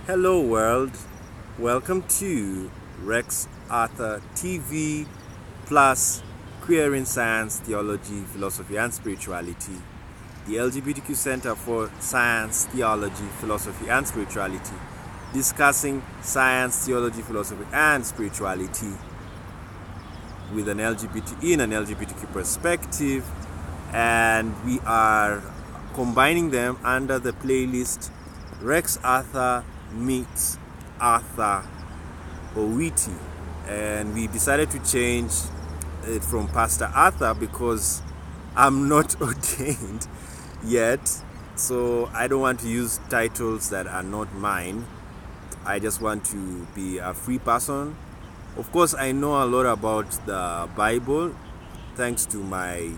Hello, world. Welcome to Rex Arthur TV plus Queering Science, Theology, Philosophy, and Spirituality, the LGBTQ Center for Science, Theology, Philosophy, and Spirituality, discussing science, theology, philosophy, and spirituality with an LGBTQ perspective, and we are combining them under the playlist Rex Arthur meets Arthur Owiti, and we decided to change it from Pastor Arthur because I'm not ordained yet, so I don't want to use titles that are not mine. I just want to be a free person. Of course, I know a lot about the Bible thanks to my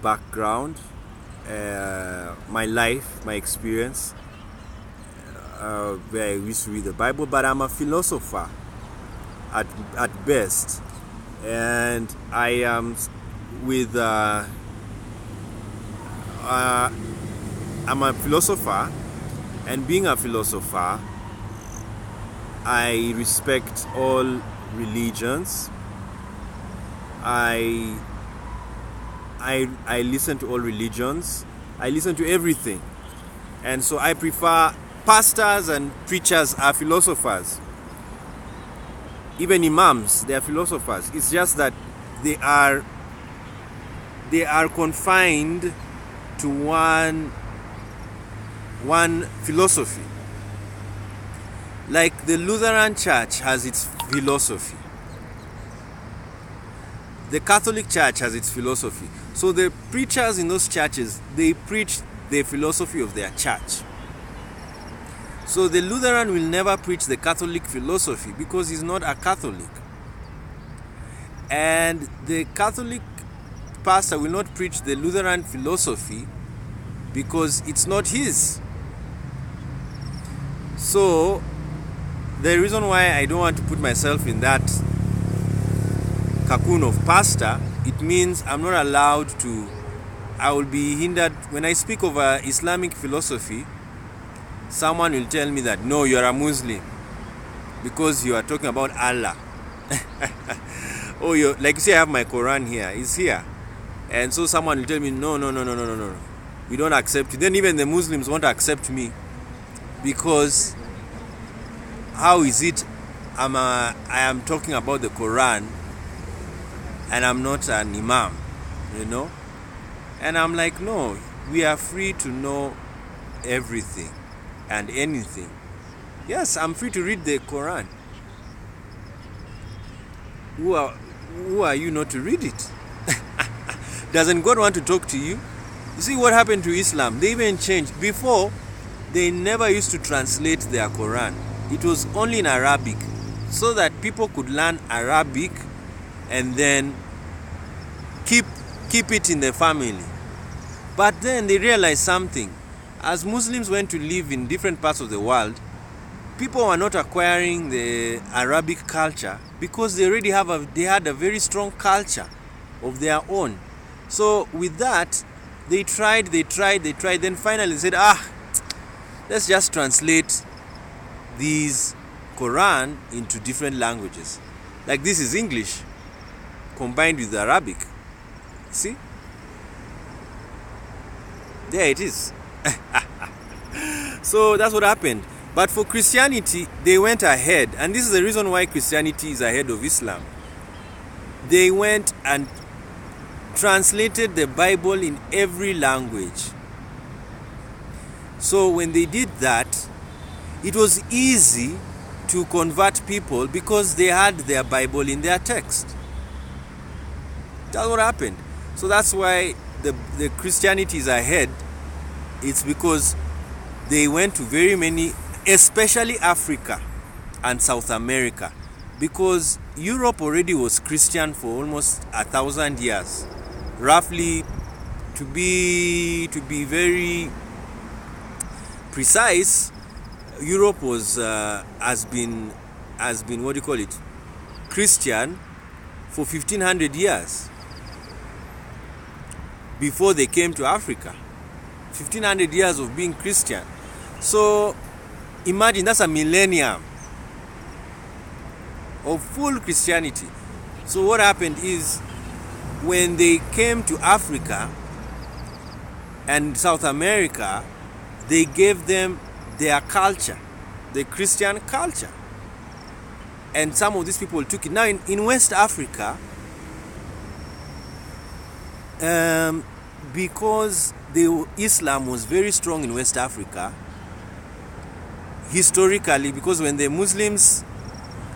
background, my life, my experience, where I used to read the Bible, but I'm a philosopher at best, and I am with I'm a philosopher, and being a philosopher, I respect all religions. I listen to all religions. I listen to everything. And so I prefer pastors and preachers are philosophers. Even imams, they are philosophers. It's just that they are confined to one philosophy. Like the Lutheran Church has its philosophy. The Catholic Church has its philosophy. So the preachers in those churches, they preach the philosophy of their church. So the Lutheran will never preach the Catholic philosophy because he's not a Catholic. And the Catholic pastor will not preach the Lutheran philosophy because it's not his. So the reason why I don't want to put myself in that cocoon of pastor, it means I'm not allowed to, I will be hindered. When I speak of Islamic philosophy, someone will tell me that, no, you're a Muslim because you are talking about Allah. Oh, like you say, I have my Quran here, it's here. And so someone will tell me, no, we don't accept you. Then even the Muslims won't accept me because how is it I am talking about the Quran and I'm not an imam, And I'm like, no, we are free to know everything and anything. Yes, I'm free to read the Quran. Who are you not to read it? Doesn't God want to talk to you? You see what happened to Islam? They even changed. Before, they never used to translate their Quran. It was only in Arabic, so that people could learn Arabic and then keep it in the family. But then they realized something. As Muslims went to live in different parts of the world, people were not acquiring the Arabic culture because they already had a very strong culture of their own. So with that, they tried, then finally said, let's just translate these Quran into different languages. Like this is English combined with Arabic. See? There it is. So that's what happened. But for Christianity, they went ahead, and this is the reason why Christianity is ahead of Islam. They went and translated the Bible in every language. So when they did that, it was easy to convert people because they had their Bible in their text. That's what happened. So that's why the Christianity is ahead. It's because they went to very many, especially Africa and South America, because Europe already was Christian for almost 1,000 years. Roughly, to be very precise, Europe has been Christian for 1,500 years before they came to Africa. 1,500 years of being Christian. So Imagine, that's a millennium of full Christianity. So what happened is, when they came to Africa and South America, they gave them their culture, the Christian culture. And some of these people took it. Now in West Africa, because Islam was very strong in West Africa, historically, because when the Muslims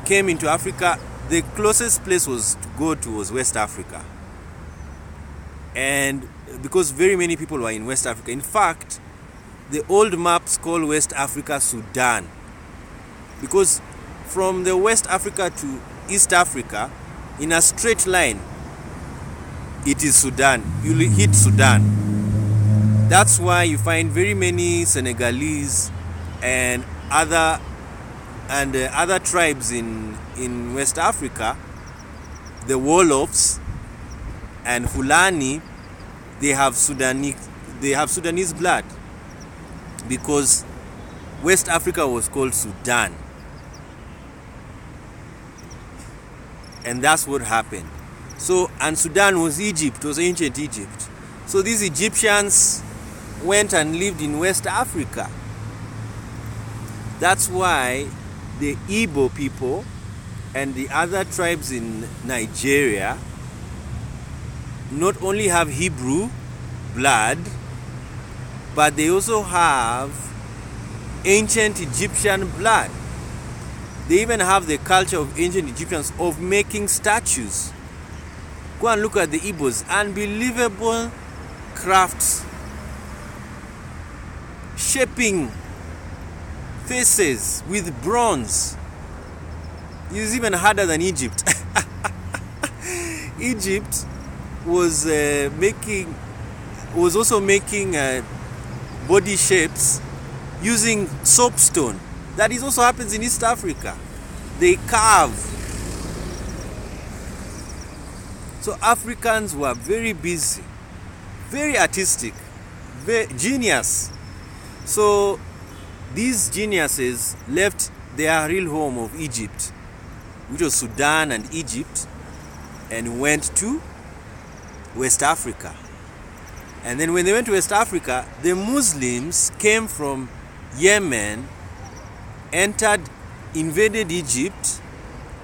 came into Africa, the closest place to go to was West Africa. And because very many people were in West Africa. In fact, the old maps call West Africa Sudan, because from the West Africa to East Africa, in a straight line, it is Sudan. You hit Sudan. That's why you find very many Senegalese and other tribes in West Africa, the Wolofs and Fulani. They have Sudanese blood, because West Africa was called Sudan. And that's what happened. So, and Sudan was Egypt, was ancient Egypt. So these Egyptians went and lived in West Africa. That's why the Igbo people and the other tribes in Nigeria not only have Hebrew blood, but they also have ancient Egyptian blood. They even have the culture of ancient Egyptians of making statues. Go and look at the Igbos. Unbelievable crafts, shaping faces with bronze. It's even harder than Egypt. Egypt was also making body shapes using soapstone. That is also happens in East Africa. They carve. So Africans were very busy, very artistic, very genius. So these geniuses left their real home of Egypt, which was Sudan and Egypt, and went to West Africa. And then when they went to West Africa, the Muslims came from Yemen, invaded Egypt,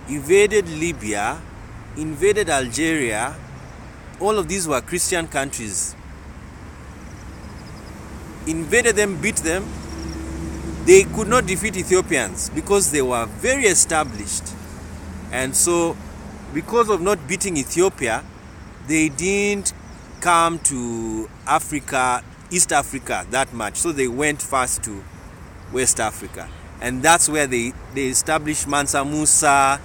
invaded Libya, invaded Algeria. All of these were Christian countries. Invaded them, beat them. They could not defeat Ethiopians because they were very established. And so, because of not beating Ethiopia, they didn't come to Africa, East Africa that much. So they went first to West Africa. And that's where they established Mansa Musa,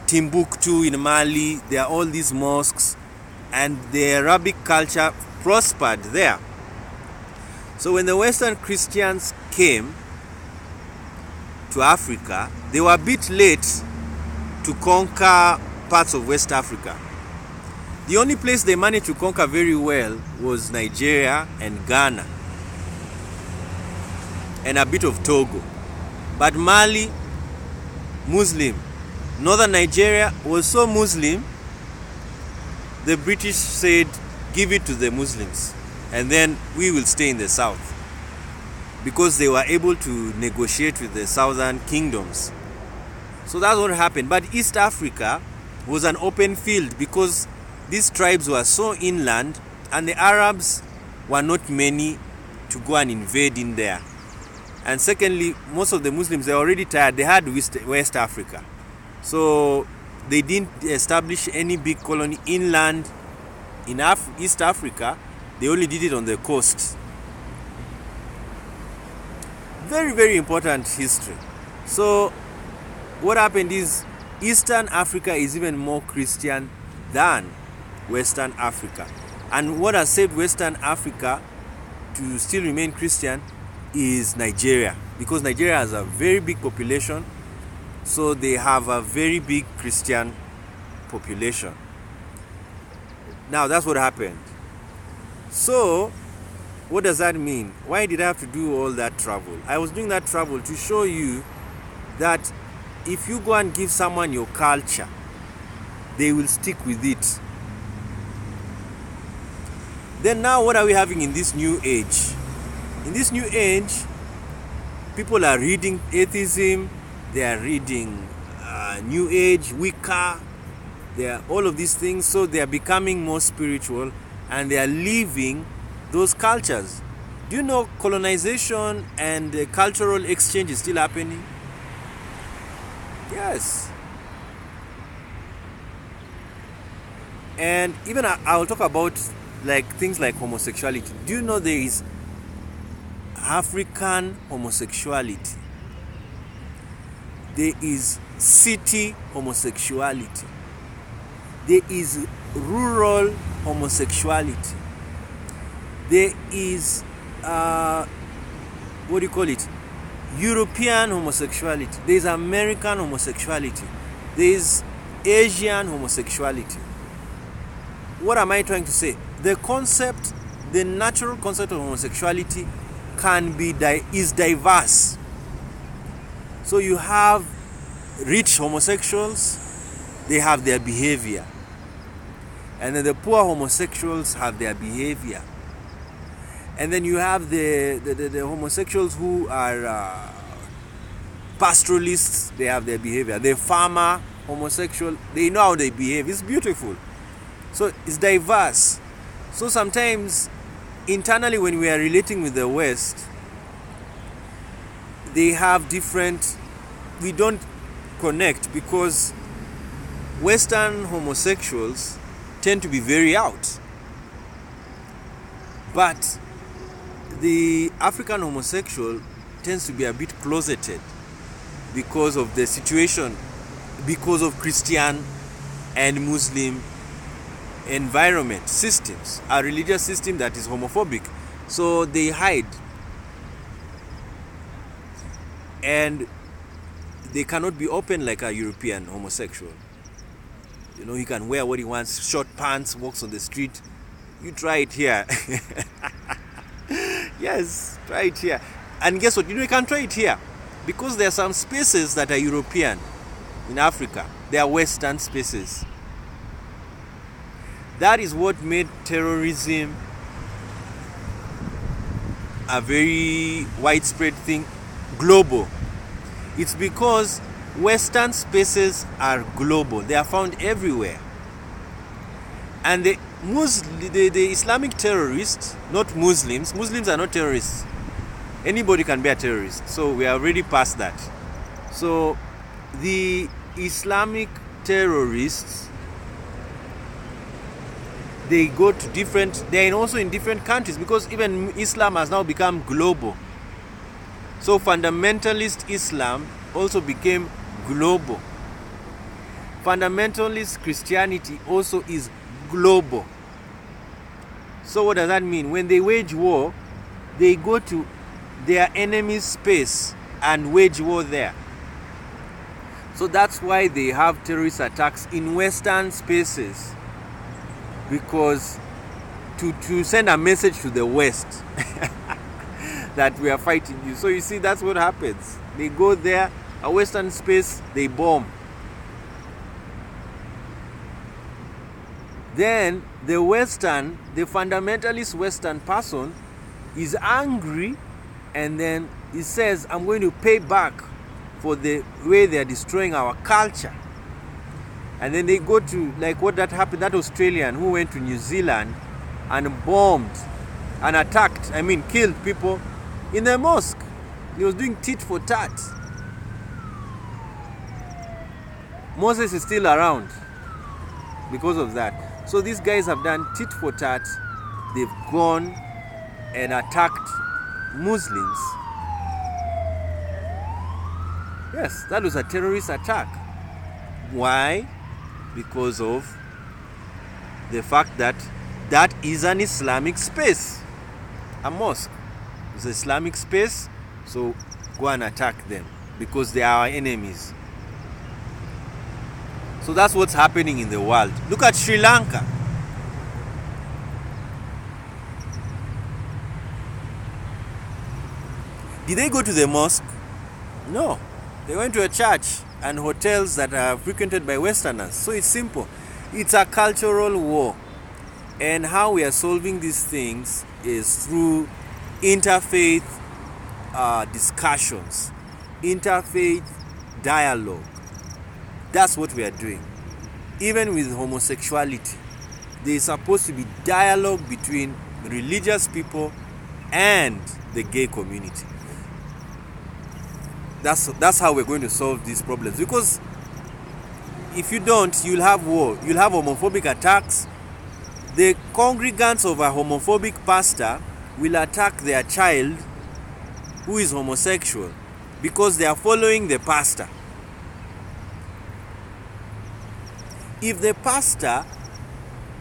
Timbuktu in Mali. There are all these mosques, and the Arabic culture prospered there. So when the Western Christians came to Africa, they were a bit late to conquer parts of West Africa. The only place they managed to conquer very well was Nigeria and Ghana, and a bit of Togo. But Mali, Muslim. Northern Nigeria was so Muslim, the British said, give it to the Muslims, and then we will stay in the south, because they were able to negotiate with the southern kingdoms. So that's what happened. But East Africa was an open field, because these tribes were so inland, and the Arabs were not many to go and invade in there. And secondly, most of the Muslims, they were already tired. They had West Africa. So they didn't establish any big colony inland in East Africa. They only did it on the coast. Very, very important history. So what happened is, Eastern Africa is even more Christian than Western Africa. And what has saved Western Africa to still remain Christian is Nigeria, because Nigeria has a very big population, so they have a very big Christian population. Now that's what happened. So What does that mean? Why did I have to do all that travel? I was doing that travel to show you that if you go and give someone your culture, they will stick with it. Then now what are we having in this new age? In this new age, people are reading atheism, they are reading New Age, Wicca, they are all of these things, so they are becoming more spiritual and they are leaving those cultures. Do you know colonization and cultural exchange is still happening? Yes. And even I'll talk about like things like homosexuality. Do you know there is African homosexuality? There is city homosexuality. There is rural homosexuality. There is what do you call it? European homosexuality. There is American homosexuality. There is Asian homosexuality. What am I trying to say? The natural concept of homosexuality is diverse. So you have rich homosexuals, they have their behavior. And then the poor homosexuals have their behavior. And then you have the homosexuals who are pastoralists, they have their behavior. The farmer, homosexual, they know how they behave. It's beautiful. So it's diverse. So sometimes internally when we are relating with the West, they have we don't connect because Western homosexuals tend to be very out. But the African homosexual tends to be a bit closeted because of the situation, because of Christian and Muslim environment systems, a religious system that is homophobic. So they hide. And they cannot be open like a European homosexual. You know, he can wear what he wants, short pants, walks on the street. You try it here. Yes, try it here. And guess what? You can try it here. Because there are some spaces that are European in Africa. They are Western spaces. That is what made terrorism a very widespread thing, global. It's because Western spaces are global. They are found everywhere. And the Islamic terrorists, not Muslims. Muslims are not terrorists. Anybody can be a terrorist. So we are already past that. So the Islamic terrorists, they go to they're also in different countries because even Islam has now become global. So fundamentalist Islam also became global. Fundamentalist Christianity also is global. So what does that mean? When they wage war, they go to their enemy's space and wage war there. So that's why they have terrorist attacks in Western spaces, because to send a message to the West that we are fighting you. So you see, that's what happens. They go there, a Western space, they bomb. Then the fundamentalist Western person is angry, and then he says, I'm going to pay back for the way they are destroying our culture. And then they go to, like what that happened, that Australian who went to New Zealand and bombed and killed people in the mosque. He was doing tit for tat. Moses is still around because of that. So these guys have done tit for tat. They've gone and attacked Muslims. Yes, that was a terrorist attack. Why? Because of the fact that that is an Islamic space. A mosque is an Islamic space, so go and attack them because they are our enemies. So that's what's happening in the world. Look at Sri Lanka. Did they go to the mosque? No. They went to a church and hotels that are frequented by Westerners. So it's simple. It's a cultural war. And how we are solving these things is through interfaith discussions, interfaith dialogue. That's what we are doing. Even with homosexuality, there is supposed to be dialogue between religious people and the gay community. That's how we're going to solve these problems. Because if you don't, you'll have war. You'll have homophobic attacks. The congregants of a homophobic pastor will attack their child who is homosexual because they are following the pastor. If the pastor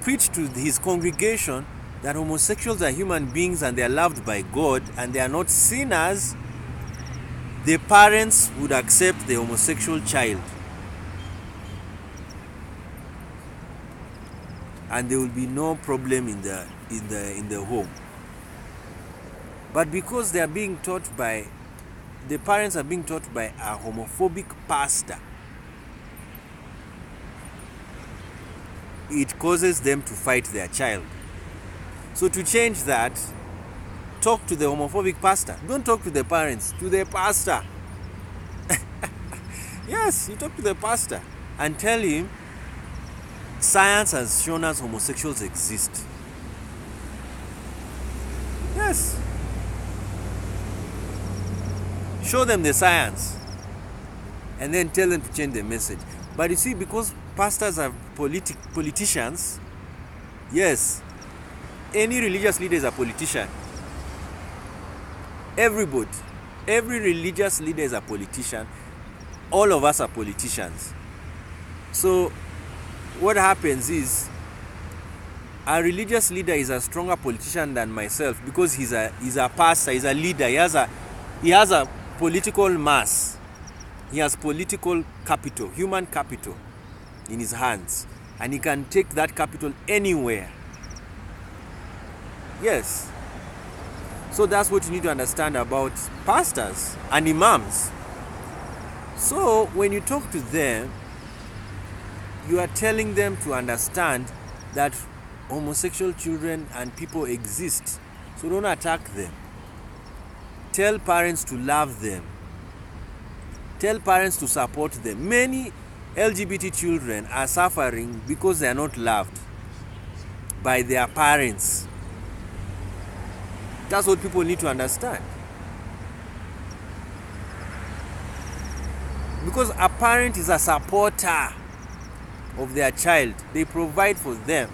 preached to his congregation that homosexuals are human beings and they are loved by God and they are not sinners, the parents would accept the homosexual child. And there will be no problem in the home. But because they are being taught by, the parents are being taught by a homophobic pastor, it causes them to fight their child. So to change that, talk to the homophobic pastor. Don't talk to the parents, to the pastor. Yes, you talk to the pastor and tell him science has shown us homosexuals exist. Yes. Show them the science and then tell them to change the message. But you see, because pastors are politicians, yes, any religious leader is a politician. Everybody, every religious leader is a politician. All of us are politicians. So what happens is a religious leader is a stronger politician than myself because he's a pastor, he's a leader, he has a political mass. He has political capital, human capital in his hands, and he can take that capital anywhere. Yes. So that's what you need to understand about pastors and imams. So when you talk to them, you are telling them to understand that homosexual children and people exist. So don't attack them. Tell parents to love them. Tell parents to support them. Many LGBT children are suffering because they are not loved by their parents. That's what people need to understand. Because a parent is a supporter of their child. They provide for them.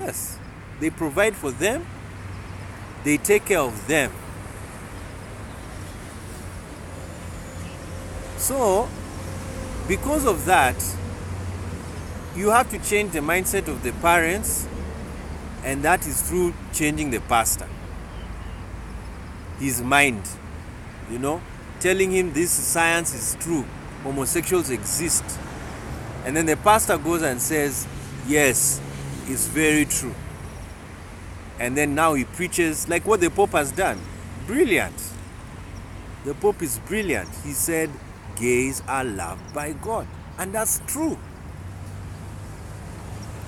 Yes. They provide for them. They take care of them. So, because of that, you have to change the mindset of the parents, and that is through changing the pastor. His mind, telling him this science is true, homosexuals exist. And then the pastor goes and says, yes, it's very true. And then now he preaches like what the Pope has done. Brilliant. The Pope is brilliant. He said, gays are loved by God. And that's true.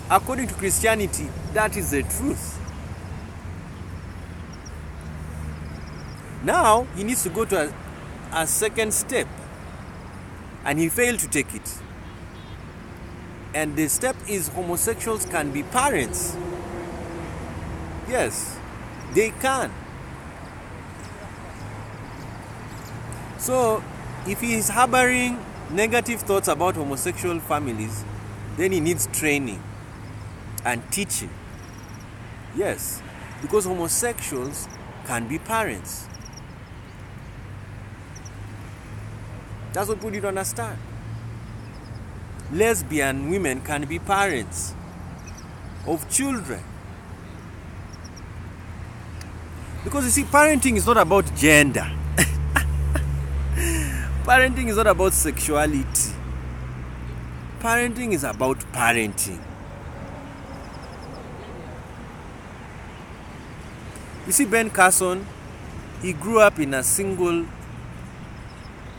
According to Christianity, that is the truth. Now, he needs to go to a second step. And he failed to take it. And the step is homosexuals can be parents. Yes, they can. So, if he is harboring negative thoughts about homosexual families, then he needs training and teaching. Yes, because homosexuals can be parents. That's what we need to understand. Lesbian women can be parents of children. Because you see, parenting is not about gender. Parenting is not about sexuality. Parenting is about parenting. You see, Ben Carson He grew up in a single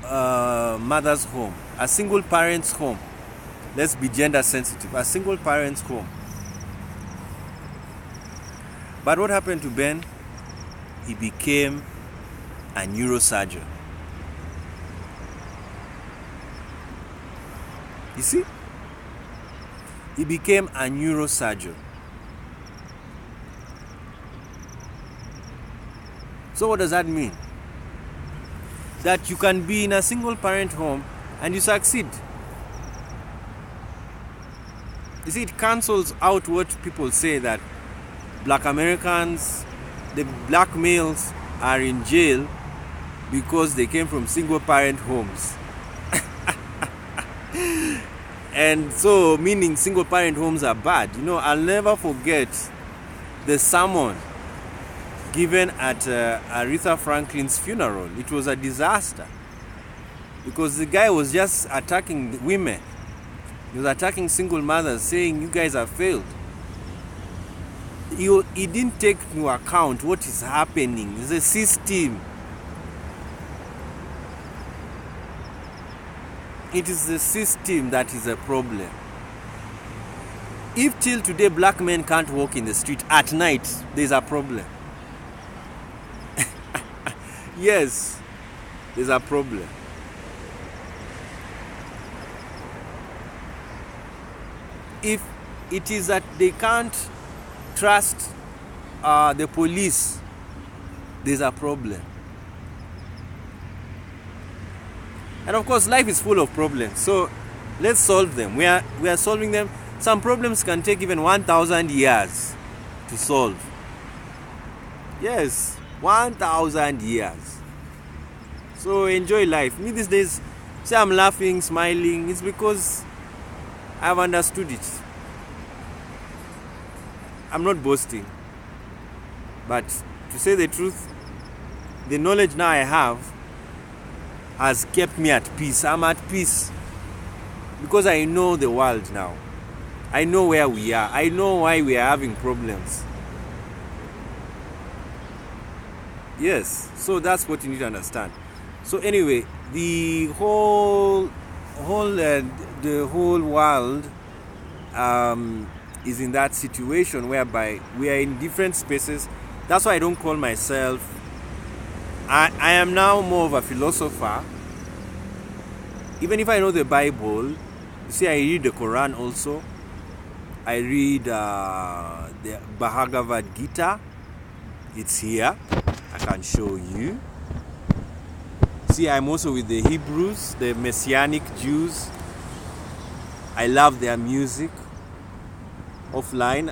mother's home, a single parent's home. Let's be gender sensitive, a single parent's home. But what happened to Ben? He became a neurosurgeon. You see? He became a neurosurgeon. So what does that mean? That you can be in a single parent home and you succeed. You see, it cancels out what people say that black Americans, the black males are in jail because they came from single parent homes. And so, meaning single parent homes are bad. You know, I'll never forget the sermon given at Aretha Franklin's funeral. It was a disaster because the guy was just attacking women. He was attacking single mothers, saying, you guys have failed. He didn't take into account what is happening. It's a system. It is the system that is a problem. If till today black men can't walk in the street at night, there's a problem. Yes, there's a problem. If it is that they can't trust the police, there's a problem. And of course, life is full of problems. So let's solve them. We are solving them. Some problems can take even 1,000 years to solve. Yes, 1,000 years. So enjoy life. Me these days, say I'm laughing, smiling. It's because I've understood it. I'm not boasting. But to say the truth, the knowledge now I have has kept me at peace. I'm at peace because I know the world now. I know where we are. I know why we are having problems. Yes, so that's what you need to understand. So anyway, the whole world is in that situation whereby we are in different spaces. That's why I don't call myself. I am now more of a philosopher. Even if I know the Bible, you see, I read the Quran also. I read the Bhagavad Gita. It's here. I can show you. See, I'm also with the Hebrews, the Messianic Jews. I love their music. Offline.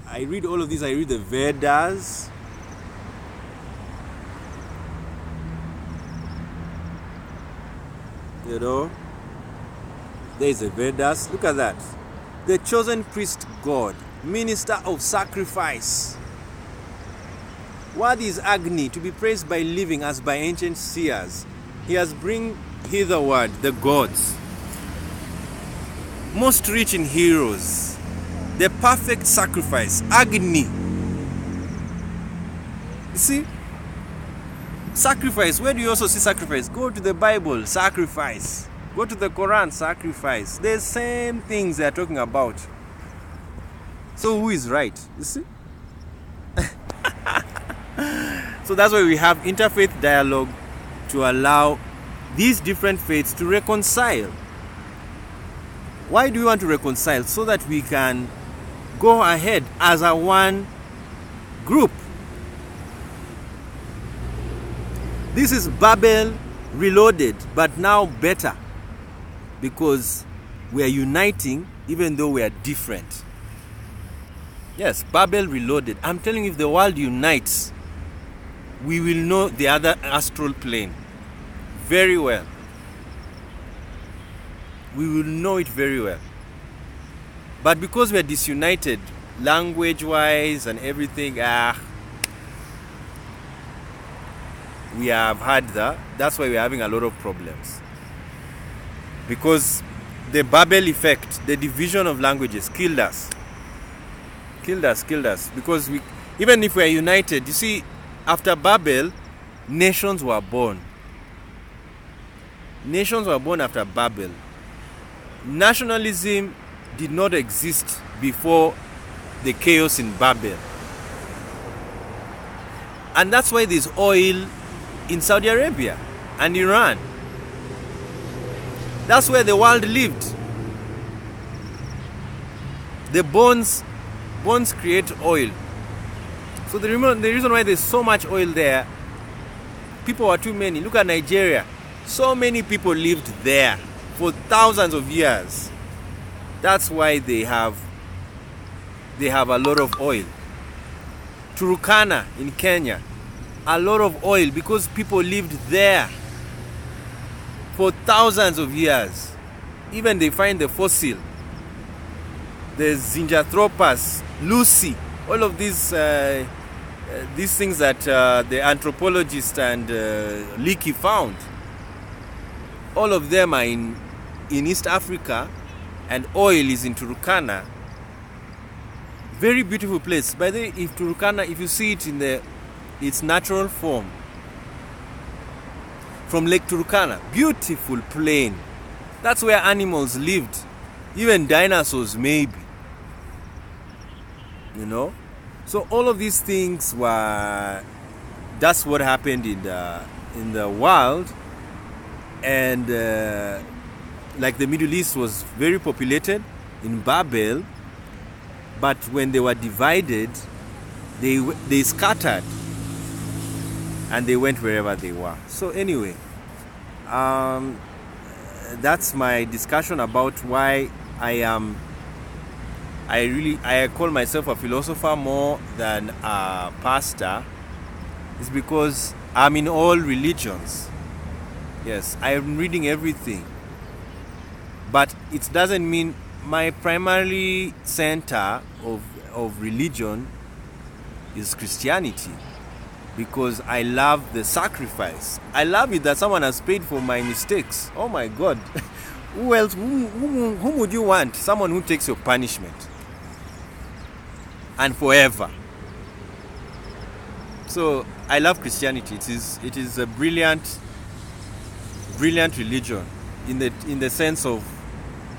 I read all of these. I read the Vedas. You know, there is the Vedas. Look at that. The chosen priest God, minister of sacrifice. Worthy is Agni, to be praised by living as by ancient seers. He has bring hitherward the gods. Most rich in heroes. The perfect sacrifice, Agni. You see? Sacrifice. Where do you also see sacrifice? Go to the Bible, sacrifice. Go to the Quran, sacrifice. The same things they are talking about. So who is right? You see? So that's why we have interfaith dialogue to allow these different faiths to reconcile. Why do we want to reconcile? So that we can go ahead as a one group. This is Babel reloaded, but now better, because we are uniting even though we are different. Yes, Babel reloaded. I'm telling you, if the world unites, we will know the other astral plane very well. We will know it very well. But because we are disunited, language-wise and everything, we have had that. That's why we're having a lot of problems. Because the Babel effect, the division of languages, killed us. killed us. Because even if we're united, you see, after Babel, nations were born. Nations were born after Babel. Nationalism did not exist before the chaos in Babel. And that's why there's oil in Saudi Arabia and Iran. That's where the world lived. The bones create oil. So the reason why there's so much oil there, people are too many. Look at Nigeria. So many people lived there for thousands of years. That's why they have a lot of oil. Turkana in Kenya, a lot of oil because people lived there for thousands of years. Even they find the fossil. The Zinjanthropus, Lucy, all of these things that the anthropologist and Leakey found. All of them are in East Africa, and oil is in Turkana. Very beautiful place. By the way, if you see it in its natural form, from Lake Turkana, beautiful plain. That's where animals lived, even dinosaurs maybe. You know, so all of these things that's what happened in the world, and like the Middle East was very populated in Babel. But when they were divided, they scattered and they went wherever they were. So anyway, that's my discussion about why I call myself a philosopher more than a pastor. It's because I'm in all religions. Yes, I'm reading everything. But it doesn't mean my primary center of religion is Christianity, because I love the sacrifice. I love it that someone has paid for my mistakes. Oh my God. Who else? Whom would you want? Someone who takes your punishment and forever. So I love Christianity. It is a brilliant religion in the sense of,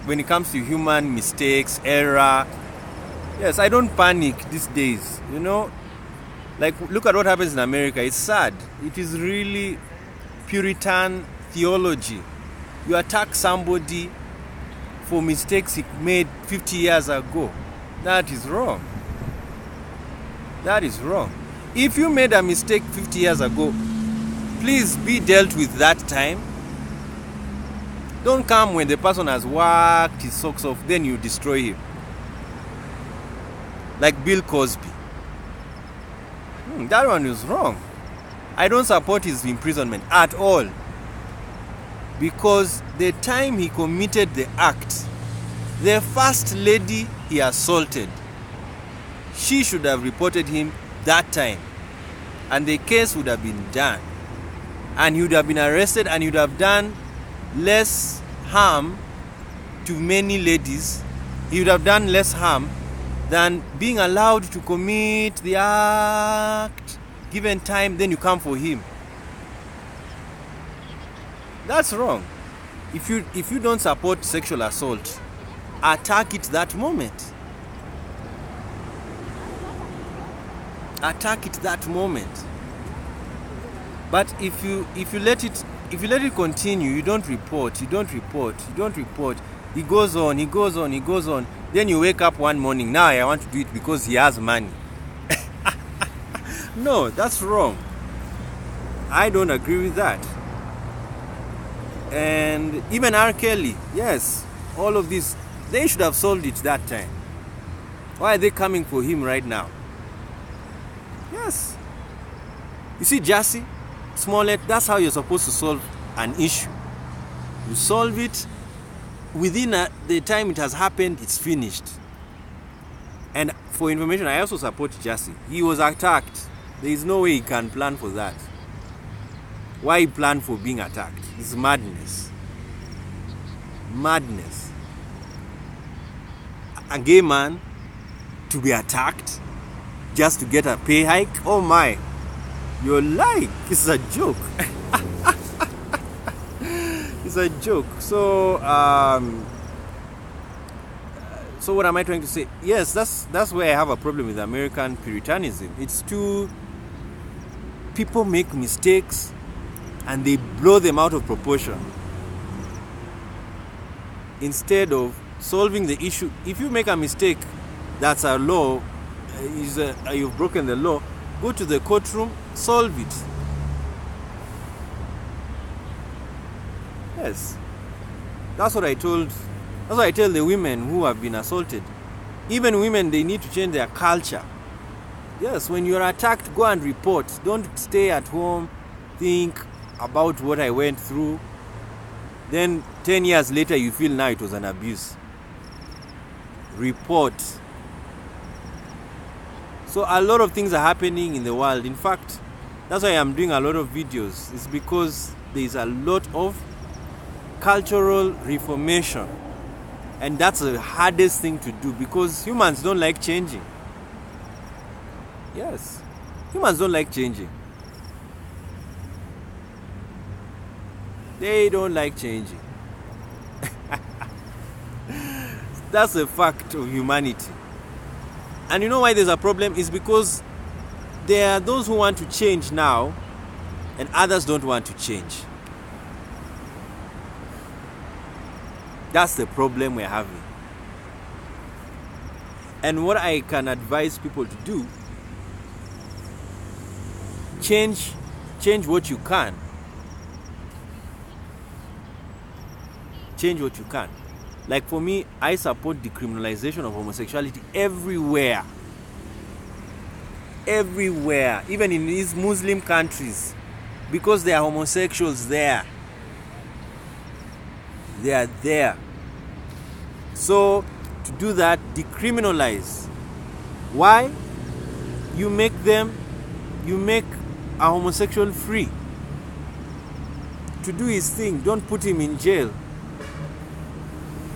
when it comes to human mistakes, error. Yes, I don't panic these days. You know, like, look at what happens in America. It's sad. It is really Puritan theology. You attack somebody for mistakes he made 50 years ago. That is wrong. That is wrong. If you made a mistake 50 years ago, please be dealt with that time. Don't come when the person has worked his socks off, then you destroy him. Like Bill Cosby. That one is wrong. I don't support his imprisonment at all. Because the time he committed the act, the first lady he assaulted, she should have reported him that time. And the case would have been done. And he would have been arrested, and he would have done less harm to many ladies. He would have done less harm than being allowed to commit the act, given time, then you come for him. That's wrong. If you don't support sexual assault, attack it that moment. Attack it that moment. But if you let it continue, you don't report. He goes on. Then you wake up one morning, now I want to do it because he has money. No, that's wrong. I don't agree with that. And even R. Kelly, yes, all of this, they should have solved it that time. Why are they coming for him right now? Yes. You see, Jassy Smollett, that's how you're supposed to solve an issue. You solve it within the time it has happened, it's finished. And for information, I also support Jassy. He was attacked. There is no way he can plan for that. Why plan for being attacked? It's madness. Madness. A gay man to be attacked just to get a pay hike? Oh my, you're like, it's a joke. It's a joke. So what am I trying to say? Yes, that's where I have a problem with American Puritanism. It's too, people make mistakes and they blow them out of proportion instead of solving the issue. If you make a mistake, that's a law, you've broken the law, go to the courtroom, solve it. Yes, that's what I tell the women who have been assaulted. Even women, they need to change their culture. Yes, when you're attacked, go and report. Don't stay at home, think about what I went through. Then 10 years later, you feel now it was an abuse. Report. So a lot of things are happening in the world. In fact, that's why I'm doing a lot of videos. It's because there's a lot of cultural reformation. And that's the hardest thing to do because humans don't like changing. Yes, humans don't like changing. They don't like changing. That's a fact of humanity. And you know why there's a problem? It's because there are those who want to change now and others don't want to change. That's the problem we're having. And what I can advise people to do, change what you can. Change what you can. Like for me, I support decriminalization of homosexuality everywhere. Everywhere. Even in these Muslim countries. Because there are homosexuals there. They are there. So, to do that, decriminalize. Why? You make a homosexual free to do his thing. Don't put him in jail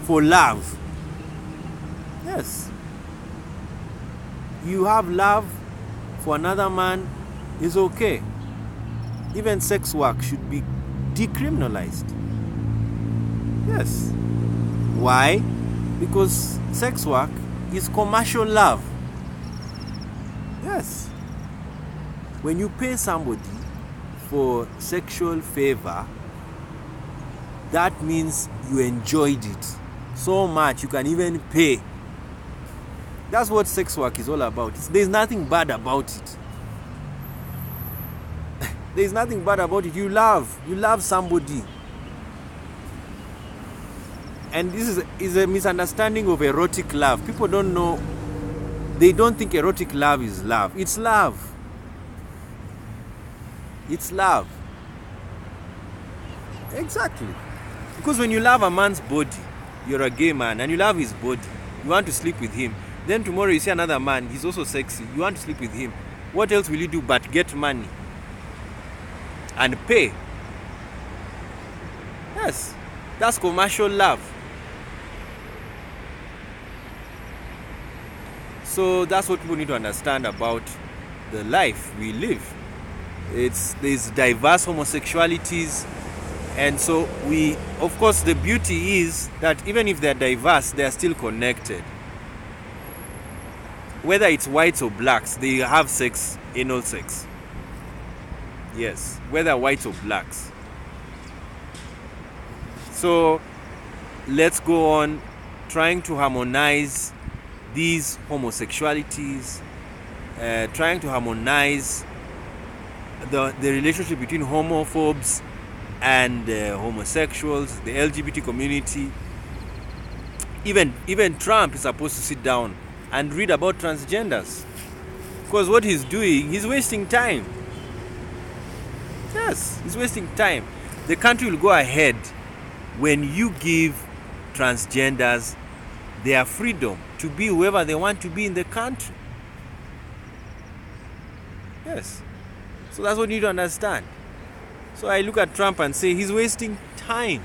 for love. Yes. You have love for another man is okay. Even sex work should be decriminalized. Yes. Why? Because sex work is commercial love. Yes. When you pay somebody for sexual favor, that means you enjoyed it so much you can even pay. That's what sex work is all about. There's nothing bad about it. There's nothing bad about it. You love somebody. And this is a misunderstanding of erotic love. People don't know. They don't think erotic love is love. It's love. It's love. Exactly. Because when you love a man's body, you're a gay man, and you love his body, you want to sleep with him. Then tomorrow you see another man, he's also sexy, you want to sleep with him. What else will you do but get money and pay? Yes, that's commercial love. So that's what people need to understand about the life we live. There's diverse homosexualities, and so of course the beauty is that even if they're diverse, they're still connected. Whether it's whites or blacks, they have sex, anal sex. Yes, whether whites or blacks. So let's go on trying to harmonize these homosexualities, trying to harmonize the relationship between homophobes and homosexuals, the LGBT community. Even Trump is supposed to sit down and read about transgenders, because what he's doing, he's wasting time. Yes, he's wasting time. The country will go ahead when you give transgenders their freedom to be whoever they want to be in the country. Yes. So that's what you need to understand. So I look at Trump and say he's wasting time.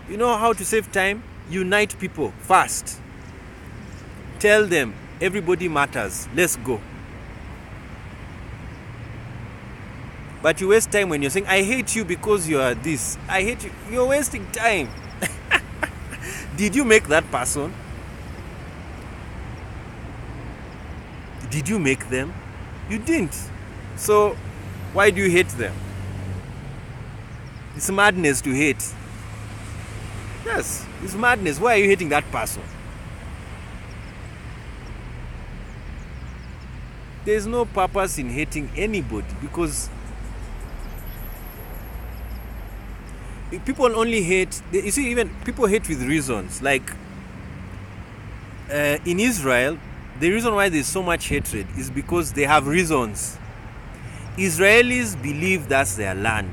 You know how to save time? Unite people fast. Tell them everybody matters. Let's go. But you waste time when you're saying, I hate you because you are this. I hate you. You're wasting time. Did you make that person? Did you make them? You didn't. So why do you hate them? It's madness to hate. Yes, it's madness. Why are you hating that person? There's no purpose in hating anybody, because people only hate, you see, even people hate with reasons. Like in Israel, the reason why there's so much hatred is because they have reasons. Israelis believe that's their land.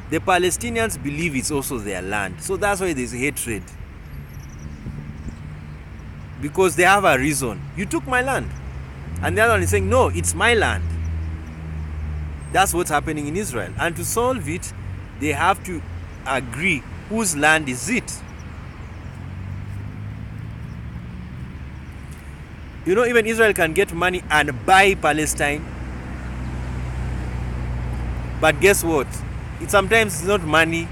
The Palestinians believe it's also their land. So that's why there's hatred. Because they have a reason. You took my land. And the other one is saying, no, it's my land. That's what's happening in Israel. And to solve it, they have to agree whose land is it. You know, even Israel can get money and buy Palestine. But guess what? Sometimes it's not money.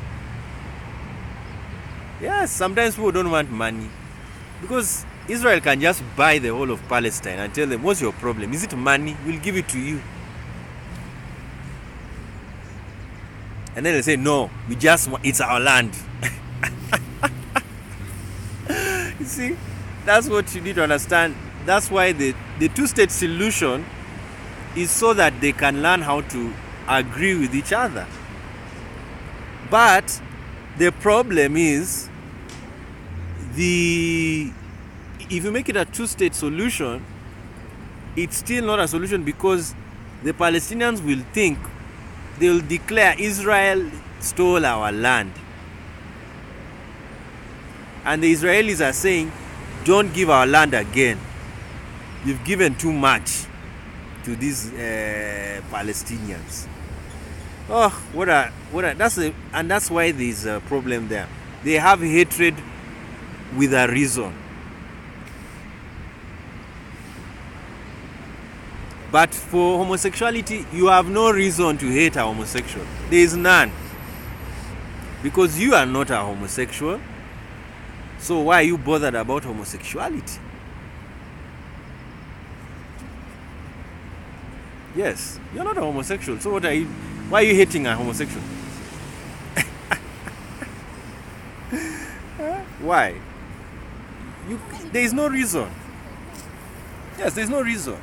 Yes, sometimes people don't want money. Because Israel can just buy the whole of Palestine and tell them, what's your problem? Is it money? We'll give it to you. And then they say, no, it's our land. You see, that's what you need to understand. That's why the two-state solution is so that they can learn how to agree with each other. But the problem is, if you make it a two-state solution, it's still not a solution, because the Palestinians will think, they'll declare Israel stole our land. And the Israelis are saying, don't give our land again. You've given too much to these Palestinians. Oh, that's why there's a problem there. They have hatred with a reason. But for homosexuality, you have no reason to hate a homosexual. There is none. Because you are not a homosexual. So why are you bothered about homosexuality? Yes, you're not a homosexual. So why are you hating a homosexual? Why? There is no reason. Yes, there is no reason.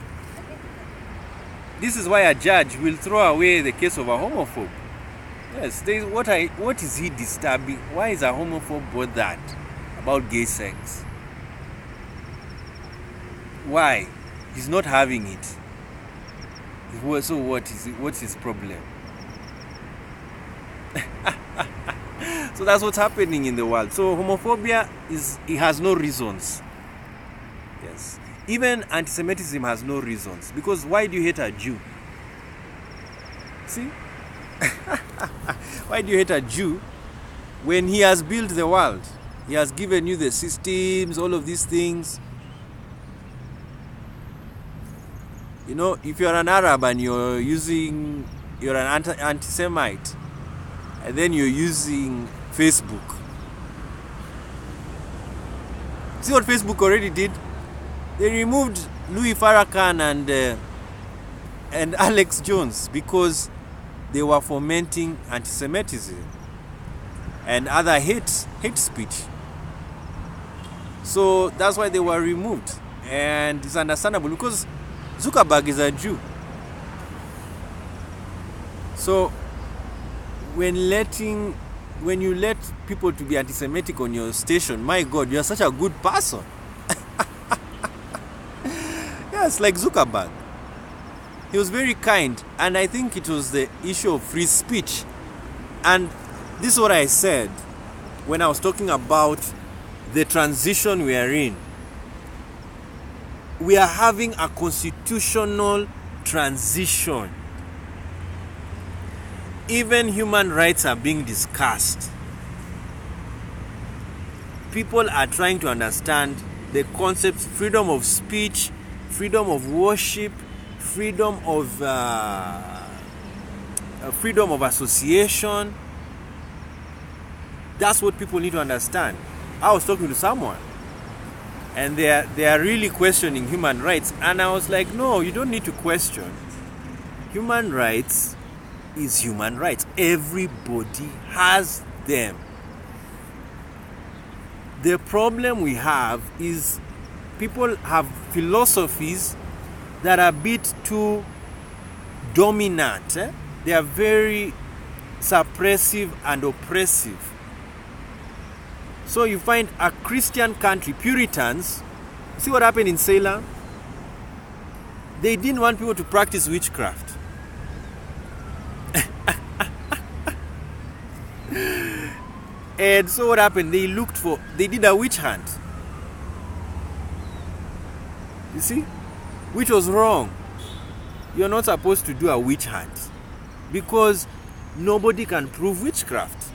This is why a judge will throw away the case of a homophobe. Yes, what is he disturbing? Why is a homophobe bothered about gay sex? Why? He's not having it. So what's his problem? So that's what's happening in the world. So homophobia it has no reasons. Yes. Even anti-Semitism has no reasons. Because why do you hate a Jew? See? Why do you hate a Jew when he has built the world? He has given you the systems, all of these things. You know, if you're an Arab and you're an anti-Semite, and then you're using Facebook. See what Facebook already did? They removed Louis Farrakhan and Alex Jones because they were fomenting anti-Semitism and other hate speech. So that's why they were removed. And it's understandable because Zuckerberg is a Jew. So when you let people to be anti-Semitic on your station, my God, you're such a good person. Yes, like Zuckerberg. He was very kind, and I think it was the issue of free speech. And this is what I said when I was talking about the transition we are in. We are having a constitutional transition. Even human rights are being discussed. people are trying to understand the concepts: freedom of speech, freedom of worship, freedom of association. That's what people need to understand. I was talking to someone, and they are really questioning human rights, and I was like, no, you don't need to question. Human rights is human rights. Everybody has them. The problem we have is people have philosophies that are a bit too dominant. They are very suppressive and oppressive. So you find a Christian country, Puritans, see what happened in Ceylon? They didn't want people to practice witchcraft. And so what happened? They did a witch hunt. You see? Which was wrong. You're not supposed to do a witch hunt, because nobody can prove witchcraft.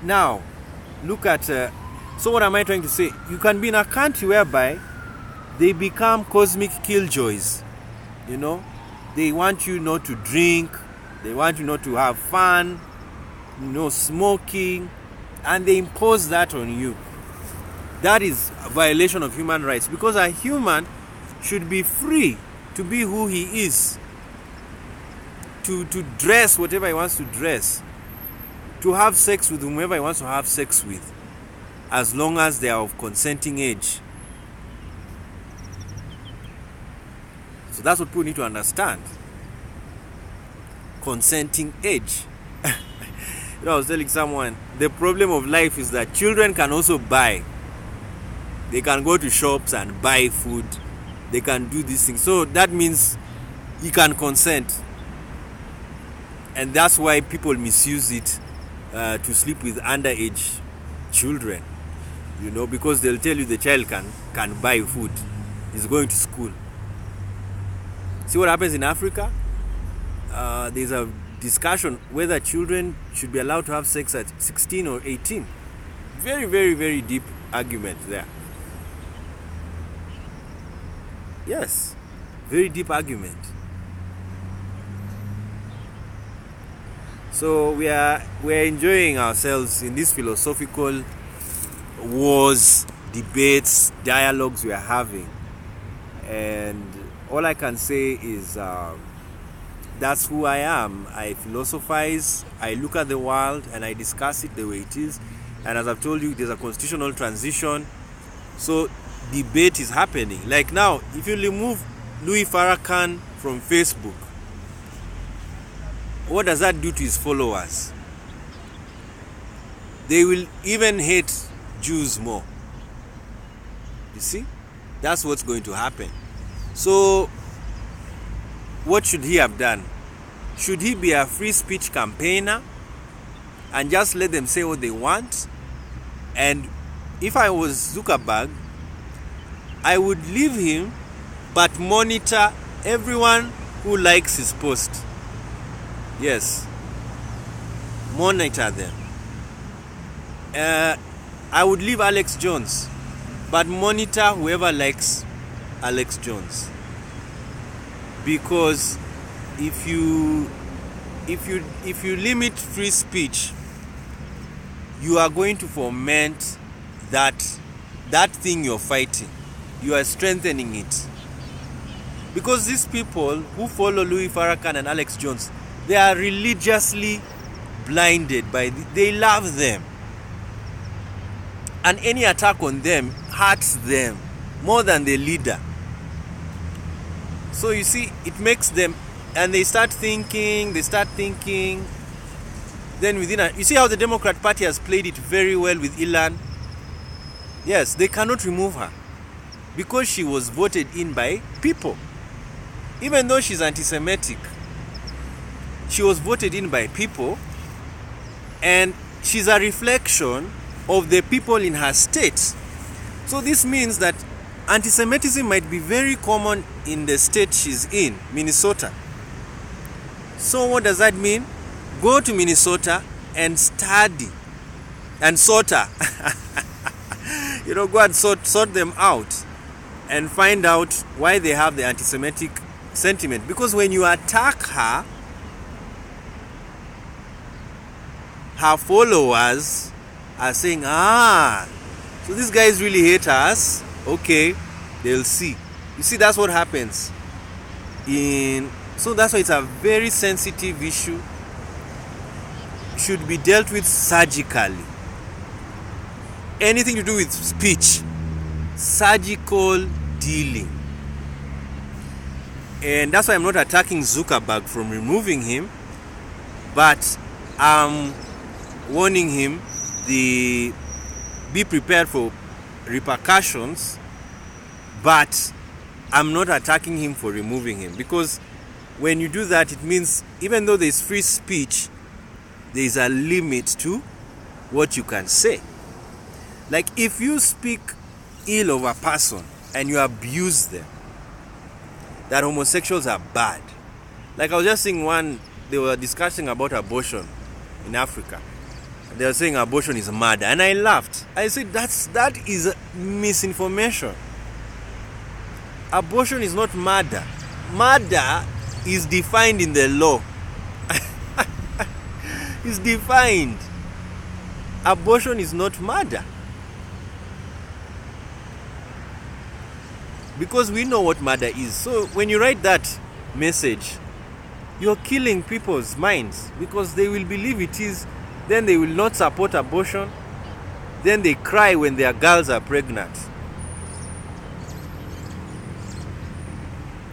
Now, look at, so what am I trying to say? You can be in a country whereby they become cosmic killjoys. You know, they want you not to drink, they want you not to have fun, no smoking, and they impose that on you. That is a violation of human rights, because a human should be free to be who he is, to dress whatever he wants to dress, to have sex with whomever he wants to have sex with, as long as they are of consenting age. So that's what people need to understand. Consenting age. You know, I was telling someone, the problem of life is that children can also buy. They can go to shops and buy food. They can do these things. So that means you can consent. And that's why people misuse it to sleep with underage children. You know, because they'll tell you the child can buy food. He's going to school. See what happens in Africa? There's a discussion whether children should be allowed to have sex at 16 or 18. Very, very, very deep argument there. Yes, very deep argument. So we're enjoying ourselves in these philosophical wars, debates, dialogues we are having, and all I can say is that's who I am. I philosophize, I look at the world, and I discuss it the way it is. And as I've told you, there's a constitutional transition, so debate is happening. Like now, if you remove Louis Farrakhan from Facebook, what does that do to his followers? They will even hate Jews more. You see? That's what's going to happen. So, what should he have done? Should he be a free speech campaigner and just let them say what they want? And if I was Zuckerberg, I would leave him, but monitor everyone who likes his post. Yes. Monitor them. I would leave Alex Jones, but monitor whoever likes Alex Jones. Because if you limit free speech, you are going to foment that thing you're fighting. You are strengthening it. Because these people who follow Louis Farrakhan and Alex Jones, they are religiously blinded by they love them. And any attack on them hurts them more than the leader. So you see, it makes them, and they start thinking, then you see how the Democrat Party has played it very well with Ilan. Yes, they cannot remove her because she was voted in by people. Even though she's anti-Semitic, she was voted in by people, and she's a reflection of the people in her state. So this means that anti-Semitism might be very common in the state she's in, Minnesota. So what does that mean? go to Minnesota and study and sort her. Go and sort them out and find out why they have the anti-Semitic sentiment. Because when you attack her, her followers are saying, so these guys really hate us. Okay, they'll see. You see, that's what happens. So that's why it's a very sensitive issue. Should be dealt with surgically. Anything to do with speech, surgical dealing. And that's why I'm not attacking Zuckerberg from removing him, but I'm warning him, be prepared for repercussions, but I'm not attacking him for removing him, because when you do that, it means even though there's free speech, there's a limit to what you can say. Like if you speak ill of a person and you abuse them, that homosexuals are bad. Like I was just seeing they were discussing about abortion in Africa. They were saying abortion is murder, and I laughed. I said that is misinformation. Abortion is not murder. Murder is defined in the law. It's defined. Abortion is not murder. Because we know what murder is. So when you write that message, you're killing people's minds, because they will believe it is. Then they will not support abortion. Then they cry when their girls are pregnant.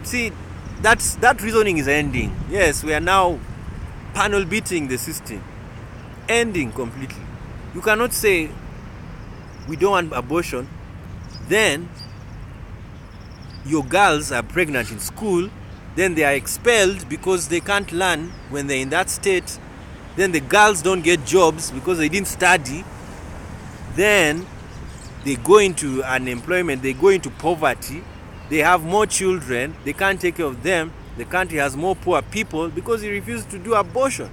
See, that reasoning is ending. Yes, we are now panel beating the system. Ending completely. You cannot say we don't want abortion, then your girls are pregnant in school, then they are expelled because they can't learn when they're in that state. Then the girls don't get jobs because they didn't study. Then they go into unemployment, they go into poverty. They have more children, they can't take care of them. The country has more poor people because he refused to do abortion.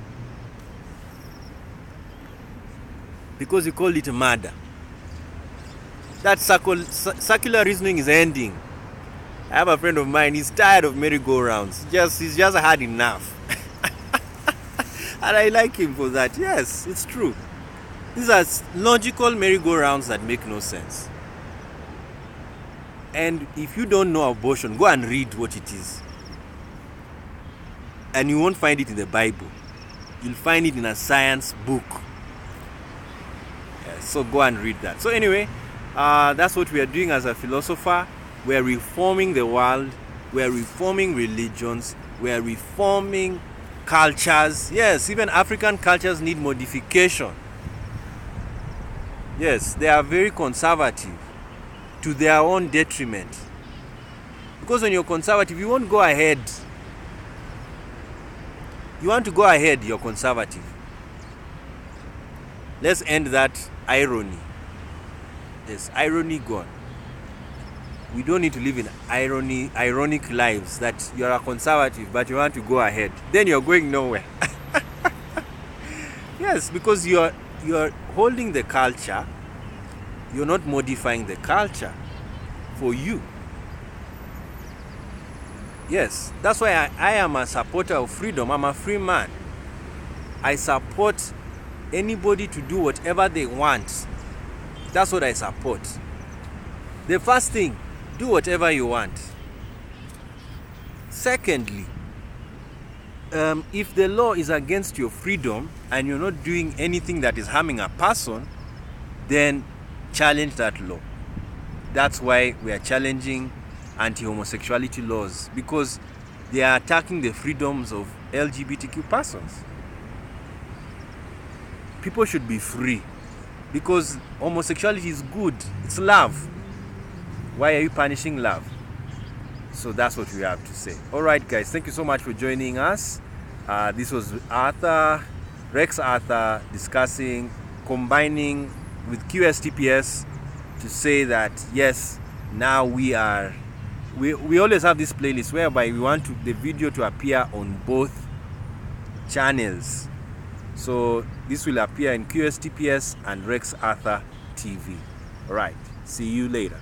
Because he called it murder. That circular reasoning is ending. I have a friend of mine, he's tired of merry-go-rounds. He's just had enough. And I like him for that. Yes, it's true. These are logical merry-go-rounds that make no sense. And if you don't know abortion, go and read what it is. And you won't find it in the Bible. You'll find it in a science book. Yes, so go and read that. So anyway, that's what we are doing as a philosopher. We are reforming the world. We are reforming religions. We are reforming cultures. Yes, even African cultures need modification. Yes, they are very conservative to their own detriment. Because when you're conservative, you won't go ahead. You want to go ahead, you're conservative. Let's end that irony. Yes, irony gone. We don't need to live in ironic lives that you're a conservative but you want to go ahead. Then you're going nowhere. Yes, because you're holding the culture. You're not modifying the culture for you. Yes, that's why I am a supporter of freedom. I'm a free man. I support anybody to do whatever they want. That's what I support. The first thing, do whatever you want. Secondly, if the law is against your freedom and you're not doing anything that is harming a person, then challenge that law. That's why we are challenging anti-homosexuality laws, because they are attacking the freedoms of LGBTQ persons. People should be free, because homosexuality is good. It's love. Why are you punishing love? So that's what we have to say. All right, guys, thank you so much for joining us. This was Rex Arthur, discussing, combining with QSTPS to say that yes, now we always have this playlist whereby we want the video to appear on both channels. So this will appear in QSTPS and Rex Arthur TV. All right, see you later.